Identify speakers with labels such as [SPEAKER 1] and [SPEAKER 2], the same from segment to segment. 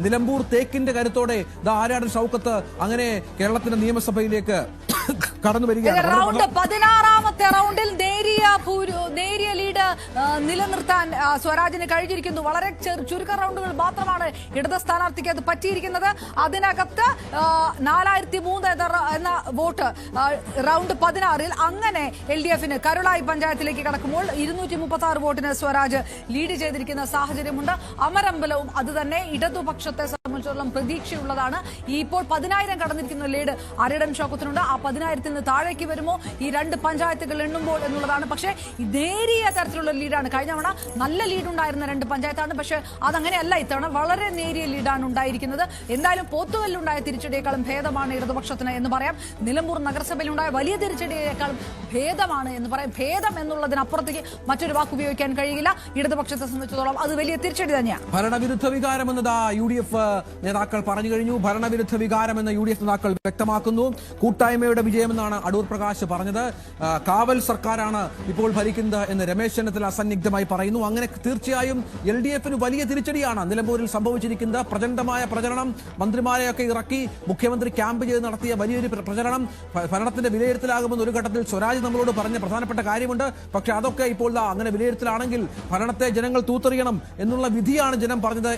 [SPEAKER 1] നിലമ്പൂർ തേക്കിന്റെ കരുത്തോടെ ആര്യാടൻ ഷൗക്കത്ത് അങ്ങനെ കേരളത്തിന്റെ നിയമസഭയിലേക്ക് കടന്നു വരികയാണ്.
[SPEAKER 2] റൗണ്ട് 16ാമത്തെ റൗണ്ടിൽ നേരിയ ലീഡ് നിലനിർത്താൻ സ്വരാജിന് കഴിഞ്ഞിരിക്കുന്നു. വളരെ ചുരുക്കം റൗണ്ടുകൾ മാത്രമാണ് ഇടത് സ്ഥാനാർത്ഥിക്ക് അത് പറ്റിയിരിക്കുന്നത്. അതിനകത്ത് 4003 എന്ന വോട്ട് റൗണ്ട് 16ൽ അങ്ങനെ LDFന് കരുളായി പഞ്ചായത്തിലേക്ക് കടക്കുമ്പോൾ 236 വോട്ടിന് സ്വരാജ് ലീഡ് ചെയ്തിരിക്കുന്ന സാഹചര്യമുണ്ട്. അമരമ്പലവും അത് തന്നെ ഇടതുപക്ഷത്തെ സംബന്ധിച്ചിടത്തോളം പ്രതീക്ഷയുള്ളതാണ്. ഇപ്പോൾ 10,000 കടന്നിരിക്കുന്ന ലീഡ് ആര്യാടൻ ഷൗക്കത്തിനുണ്ട്. ആ 10,000-ൽ നിന്ന് താഴേക്ക് വരുമോ ഈ രണ്ട് പഞ്ചായത്തുകൾ എണ്ണുമ്പോൾ എന്നുള്ളതാണ്. പക്ഷേ നേരിയ തരത്തിലുള്ള ലീഡാണ്. കഴിഞ്ഞ തവണ നല്ല ലീഡ് ഉണ്ടായിരുന്ന 2 പഞ്ചായത്താണ്. പക്ഷേ അതങ്ങനെയല്ല, ഇത്തവണ വളരെ നേരിയ ലീഡാണ് ഉണ്ടായിരിക്കുന്നത്. എന്തായാലും പോത്തുകല്ലുണ്ടായ തിരിച്ചടിയേക്കാളും ഭേദമാണ് ഇടതുപക്ഷത്തിന് എന്ന് പറയാം. നിലമ്പൂർ നഗരസഭയിലുണ്ടായ വലിയ തിരിച്ചടിയേക്കാളും ഭേദമാണ് എന്ന് പറയാം. ഭേദം എന്നുള്ളതിനപ്പുറത്തേക്ക് മറ്റൊരു വാക്ക് ഉപയോഗിക്കാൻ കഴിയില്ല. ഇടതുപക്ഷത്തെ സംബന്ധിച്ചിടത്തോളം അത് വലിയ തിരിച്ചടി തന്നെയാണ്.
[SPEAKER 1] ഭരണവിരുദ്ധ വികാരം എന്നത് UDF നേതാക്കൾ പറഞ്ഞു കഴിഞ്ഞു. ഭരണവിരുദ്ധ വികാരം എന്ന് UDF നേതാക്കൾ വ്യക്തമാക്കുന്നു. കൂട്ടായ്മയുടെ വിജയമെന്നാണ് അടൂർ പ്രകാശ് പറഞ്ഞത്. കാവൽ സർക്കാരാണ് ഇപ്പോൾ ഭരിക്കുന്നത് എന്ന് രമേശ് ചെന്നിത്തല അസന്നിഗ്ധമായി പറയുന്നു. അങ്ങനെ തീർച്ചയായും LDFന് വലിയ തിരിച്ചടിയാണ് നിലമ്പൂരിൽ സംഭവിച്ചിരിക്കുന്നത്. പ്രചണ്ഡമായ പ്രചരണം, മന്ത്രിമാരെയൊക്കെ ഇറക്കി മുഖ്യമന്ത്രി ക്യാമ്പ് ചെയ്ത് നടത്തിയ വലിയൊരു പ്രചരണം ഭരണത്തിന്റെ വിലയിരുത്തലാകുമെന്ന് ഒരു ഘട്ടത്തിൽ സ്വരാജ് നമ്മളോട് പറഞ്ഞ പ്രധാനപ്പെട്ട കാര്യമുണ്ട്. പക്ഷെ അതൊക്കെ ഇപ്പോൾ അങ്ങനെ വിലയിരുത്തലാണെങ്കിൽ ഭരണത്തെ ജനങ്ങൾ തൂത്തെറിയണം എന്നുള്ള വിധിയാണ് ജനം പറഞ്ഞത്.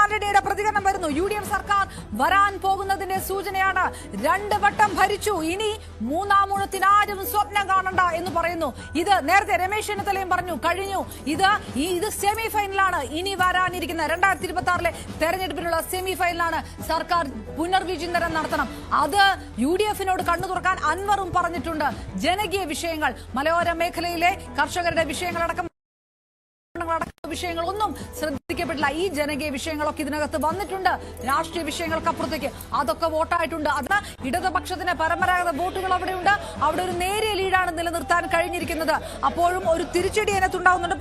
[SPEAKER 2] ആന്റണിയുടെ പ്രതികരണം വരുന്നു. UDF സർക്കാർ വരാൻ പോകുന്നതിന്റെ സൂചനയാണ്. 2 വട്ടം ഭരിച്ചു, ഇനി 3-ാം ഊഴത്തിന് ആരും സ്വപ്നം കാണണ്ട എന്ന് പറയുന്നു. ഇത് നേരത്തെ രമേശ് ചെന്നിത്തലയും പറഞ്ഞു കഴിഞ്ഞു. ഇത് സെമി ഫൈനലാണ്. ഇനി വരാനിരിക്കുന്ന 2026-ലെ തെരഞ്ഞെടുപ്പിനുള്ള സെമി ഫൈനലാണ്. സർക്കാർ പുനർവിചിന്തനം നടത്തണം. അത് UDFനോട് കണ്ണു തുറക്കാൻ അൻവറും പറഞ്ഞിട്ടുണ്ട്. ജനകീയ വിഷയങ്ങൾ, മലയോര മേഖലയിലെ കർഷകരുടെ വിഷയങ്ങളടക്കം വിഷയങ്ങളൊന്നും ശ്രദ്ധിക്കപ്പെട്ടില്ല. ഈ ജനകീയ വിഷയങ്ങളൊക്കെ ഇതിനകത്ത് വന്നിട്ടുണ്ട്. രാഷ്ട്രീയ വിഷയങ്ങൾക്കപ്പുറത്തേക്ക് അതൊക്കെ വോട്ടായിട്ടുണ്ട്. അത് ഇടതുപക്ഷത്തിന് പരമ്പരാഗത വോട്ടുകൾ അവിടെയുണ്ട്. അവിടെ ഒരു നേരിയ ലീഡാണ് നിലനിർത്താൻ കഴിഞ്ഞിരിക്കുന്നത്. അപ്പോഴും ഒരു തിരിച്ചടി അതിനകത്തുണ്ടാവുന്നുണ്ട്.